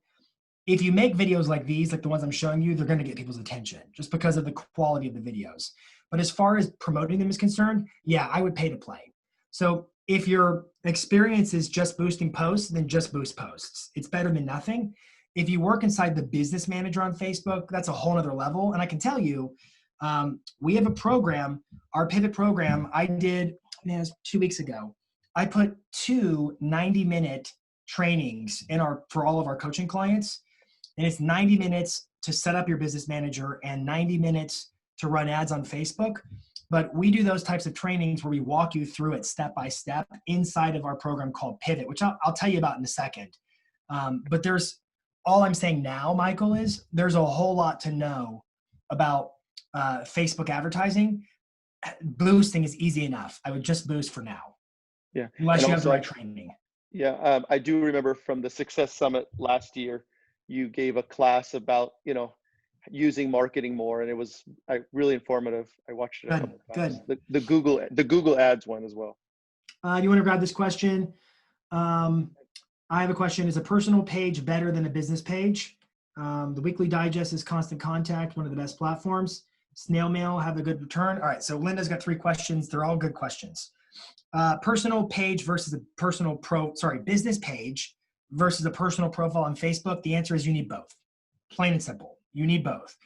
if you make videos like these, like the ones I'm showing you, they're going to get people's attention just because of the quality of the videos. But as far as promoting them is concerned, yeah, I would pay to play. So if your experience is just boosting posts, then just boost posts. It's better than nothing. If you work inside the business manager on Facebook, that's a whole nother level. And I can tell you, we have a program, our pivot program, I did, it was 2 weeks ago. I put 2 90-minute trainings for all of our coaching clients. And it's 90 minutes to set up your business manager and 90 minutes to run ads on Facebook. But we do those types of trainings where we walk you through it step by step inside of our program called Pivot, which I'll tell you about in a second. But all I'm saying now, Michael, is there's a whole lot to know about Facebook advertising. Boosting is easy enough. I would just boost for now. Yeah. Unless you have the right training. Yeah. I do remember from the Success Summit last year, you gave a class about, using marketing more, and it was really informative. I watched it a couple of times. Good. The Google Ads one as well. You want to grab this question? I have a question. Is a personal page better than a business page? The Weekly Digest is Constant Contact, one of the best platforms. Snail mail, have a good return. All right, so Linda's got 3 questions. They're all good questions. Personal page versus a business page versus a personal profile on Facebook. The answer is you need both. Plain and simple. You need both.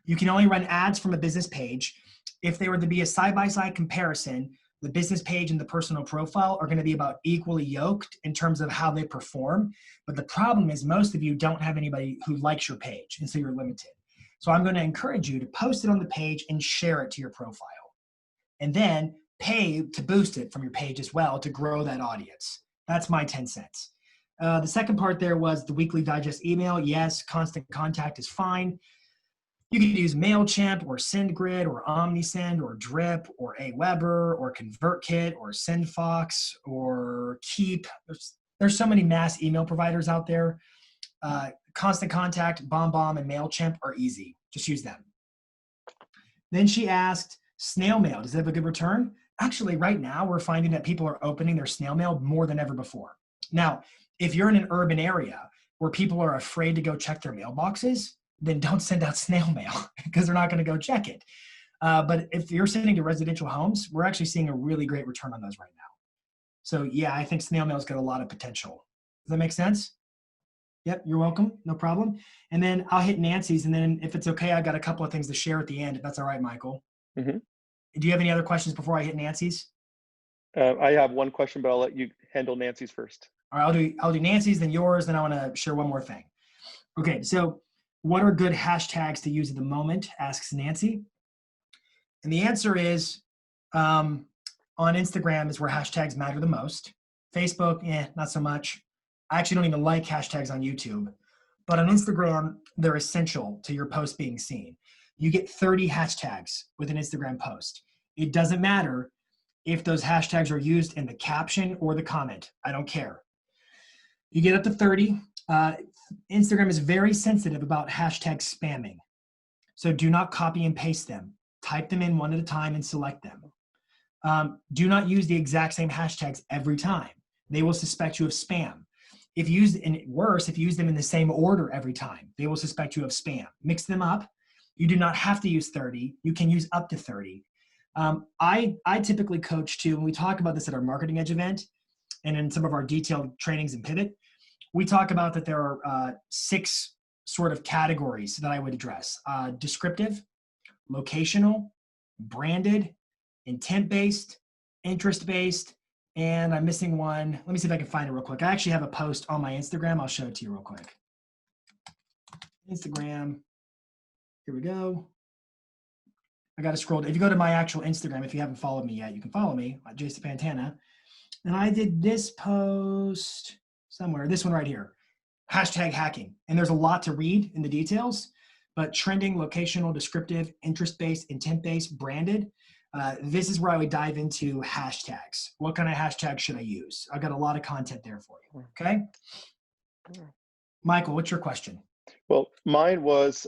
You can only run ads from a business page. If they were to be a side-by-side comparison, the business page and the personal profile are going to be about equally yoked in terms of how they perform. But the problem is most of you don't have anybody who likes your page, and so you're limited. So I'm going to encourage you to post it on the page and share it to your profile. And then pay to boost it from your page as well to grow that audience. That's my 10 cents. The second part there was the Weekly Digest email. Yes, Constant Contact is fine. You can use MailChimp or SendGrid or OmniSend or Drip or Aweber or ConvertKit or SendFox or Keep. There's so many mass email providers out there. Constant Contact, BombBomb, and MailChimp are easy. Just use them. Then she asked, snail mail, does it have a good return? Actually, right now, we're finding that people are opening their snail mail more than ever before. Now, if you're in an urban area where people are afraid to go check their mailboxes, then don't send out snail mail because they're not going to go check it. But if you're sending to residential homes, we're actually seeing a really great return on those right now. So yeah, I think snail mail's got a lot of potential. Does that make sense? Yep, you're welcome. No problem. And then I'll hit Nancy's, and then if it's okay, I got a couple of things to share at the end, if that's all right, Michael. Mm-hmm. Do you have any other questions before I hit Nancy's? I have one question, but I'll let you handle Nancy's first. All right, I'll do Nancy's, then yours, then I want to share one more thing. Okay, so what are good hashtags to use at the moment, asks Nancy. And the answer is on Instagram is where hashtags matter the most. Facebook, not so much. I actually don't even like hashtags on YouTube. But on Instagram, they're essential to your post being seen. You get 30 hashtags with an Instagram post. It doesn't matter if those hashtags are used in the caption or the comment. I don't care. You get up to 30. Instagram is very sensitive about hashtag spamming. So do not copy and paste them. Type them in one at a time and select them. Do not use the exact same hashtags every time. They will suspect you of spam. If you use, and worse, if you use them in the same order every time, they will suspect you of spam. Mix them up. You do not have to use 30. You can use up to 30. I typically coach too, and we talk about this at our Marketing Edge event and in some of our detailed trainings in Pivot. We talk about that there are 6 sort of categories that I would address. Descriptive, locational, branded, intent-based, interest-based, and I'm missing one. Let me see if I can find it real quick. I actually have a post on my Instagram. I'll show it to you real quick. Instagram. Here we go. I got to scroll. If you go to my actual Instagram, if you haven't followed me yet, you can follow me, Jason Pantana. And I did this post somewhere, this one right here, hashtag hacking. And there's a lot to read in the details, but trending, locational, descriptive, interest-based, intent-based, branded. This is where I would dive into hashtags. What kind of hashtags should I use? I've got a lot of content there for you, okay? Michael, what's your question? Well, mine was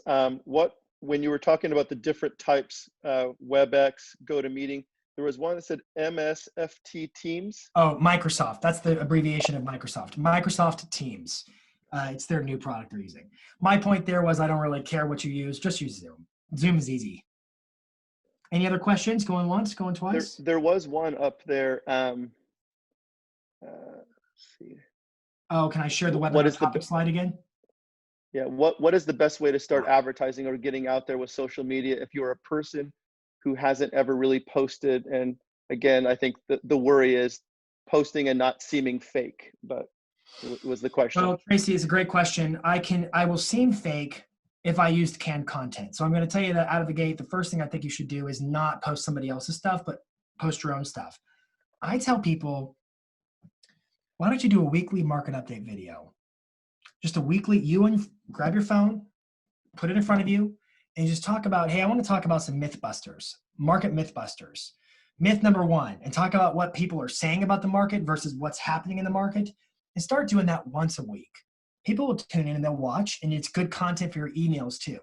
when you were talking about the different types, WebEx, GoToMeeting, there was one that said MSFT Teams. Oh, Microsoft. That's the abbreviation of Microsoft. Microsoft Teams. It's their new product they're using. My point there was I don't really care what you use. Just use Zoom. Zoom is easy. Any other questions? Going once, going twice? There was one up there. Let's see. Oh, can I share the webinar topic slide again? Yeah. What is the best way to start advertising or getting out there with social media if you're a person who hasn't ever really posted? And again, I think the worry is posting and not seeming fake, but it was the question. Well, Tracy, it's a great question. I will seem fake if I used canned content. So I'm going to tell you that out of the gate, the first thing I think you should do is not post somebody else's stuff, but post your own stuff. I tell people, why don't you do a weekly market update video? Just a weekly, grab your phone, put it in front of you, and just talk about, hey, I want to talk about some myth busters, market myth busters. Myth number 1, and talk about what people are saying about the market versus what's happening in the market, and start doing that once a week. People will tune in and they'll watch, and it's good content for your emails too.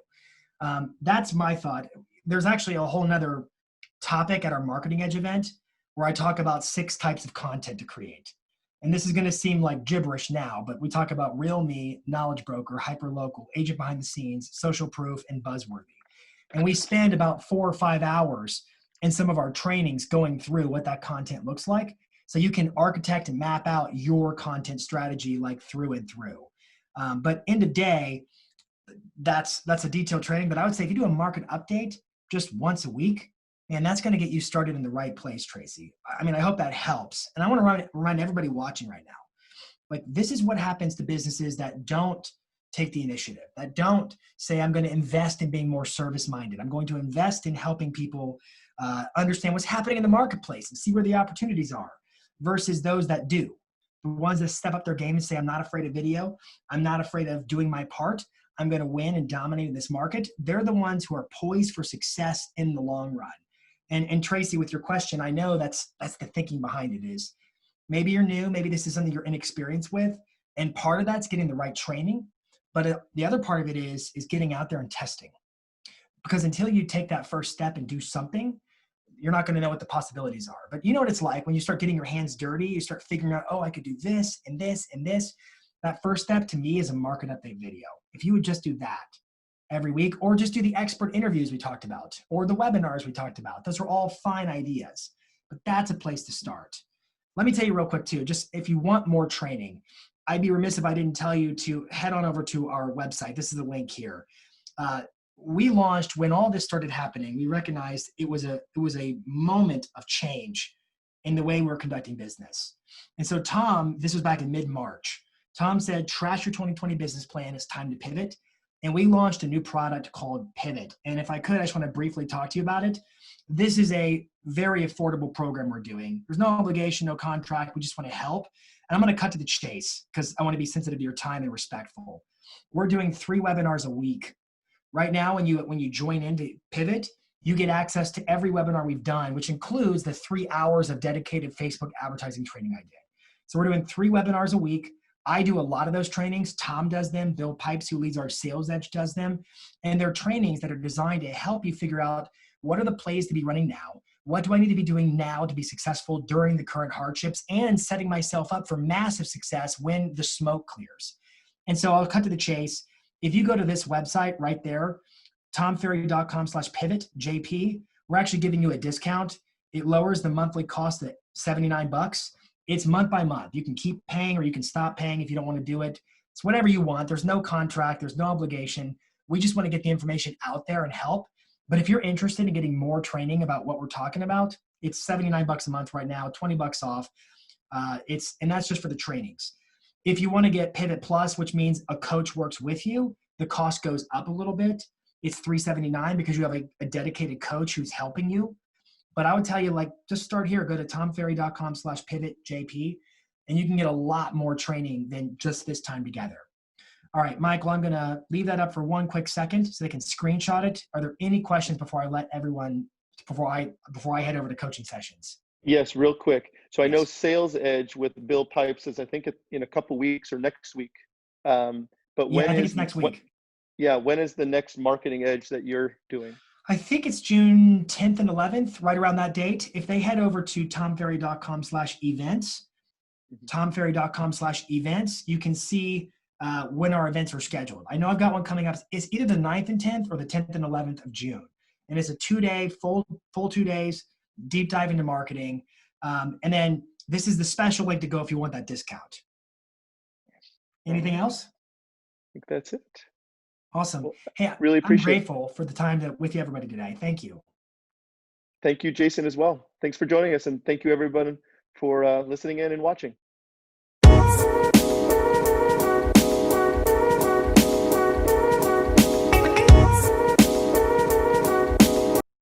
That's my thought. There's actually a whole nother topic at our Marketing Edge event where I talk about 6 types of content to create. And this is going to seem like gibberish now, but we talk about real me, knowledge broker, hyperlocal, agent behind the scenes, social proof, and buzzworthy. And we spend about 4 or 5 hours in some of our trainings going through what that content looks like. So you can architect and map out your content strategy like through and through. But end of day, that's a detailed training. But I would say if you do a market update just once a week, man, that's going to get you started in the right place, Tracy. I mean, I hope that helps. And I want to remind everybody watching right now, like this is what happens to businesses that don't take the initiative, that don't say, I'm going to invest in being more service-minded. I'm going to invest in helping people understand what's happening in the marketplace and see where the opportunities are, versus those that do. The ones that step up their game and say, I'm not afraid of video. I'm not afraid of doing my part. I'm going to win and dominate in this market. They're the ones who are poised for success in the long run. And Tracy, with your question, I know that's the thinking behind it is maybe you're new, maybe this is something you're inexperienced with. And part of that's getting the right training. But the other part of it is getting out there and testing. Because until you take that first step and do something, you're not going to know what the possibilities are. But you know what it's like when you start getting your hands dirty, you start figuring out, oh, I could do this and this and this. That first step to me is a market update video. If you would just do that every week, or just do the expert interviews we talked about, or the webinars we talked about. Those are all fine ideas, but that's a place to start. Let me tell you real quick too, just if you want more training, I'd be remiss if I didn't tell you to head on over to our website. This is the link here. We launched, when all this started happening, we recognized it was a moment of change in the way we're conducting business. And so Tom, this was back in mid-March, Tom said, trash your 2020 business plan, it's time to pivot. and we launched a new product called Pivot. And if I could, I just want to briefly talk to you about it. This is a very affordable program we're doing. There's no obligation, no contract. We just want to help. And I'm going to cut to the chase because I want to be sensitive to your time and respectful. We're doing 3 webinars a week. Right now, when you join into Pivot, you get access to every webinar we've done, which includes the 3 hours of dedicated Facebook advertising training I did. So we're doing 3 webinars a week. I do a lot of those trainings. Tom does them. Bill Pipes, who leads our sales edge, does them. And they're trainings that are designed to help you figure out what are the plays to be running now? What do I need to be doing now to be successful during the current hardships and setting myself up for massive success when the smoke clears? And so I'll cut to the chase. If you go to this website right there, tomferry.com/pivot, we're actually giving you a discount. It lowers the monthly cost at $79. It's month by month. You can keep paying or you can stop paying if you don't want to do it. It's whatever you want. There's no contract. There's no obligation. We just want to get the information out there and help. But if you're interested in getting more training about what we're talking about, it's $79 a month right now, $20 off. And that's just for the trainings. If you want to get Pivot Plus, which means a coach works with you, the cost goes up a little bit. It's $379 because you have a dedicated coach who's helping you. But I would tell you, just start here. Go to tomferry.com/pivot, and you can get a lot more training than just this time together. All right, Michael, I'm going to leave that up for one quick second so they can screenshot it. Are there any questions before I head over to coaching sessions? Yes, real quick. So I know Yes. Sales Edge with Bill Pipes is, I think, in a couple weeks or next week. But Yeah, when I think is it's next week. when is the next marketing edge that you're doing? I think it's June 10th and 11th, right around that date. If they head over to tomferry.com/events, tomferry.com/events, you can see when our events are scheduled. I know I've got one coming up. It's either the 9th and 10th or the 10th and 11th of June. And it's a 2-day, full 2 days, deep dive into marketing. And then this is the special link to go if you want that discount. Anything else? I think that's it. Awesome. Well, Hey, really I'm appreciate it. grateful for the time with you everybody today. Thank you. Thank you, Jason, as well. Thanks for joining us, and thank you, everyone, for listening in and watching.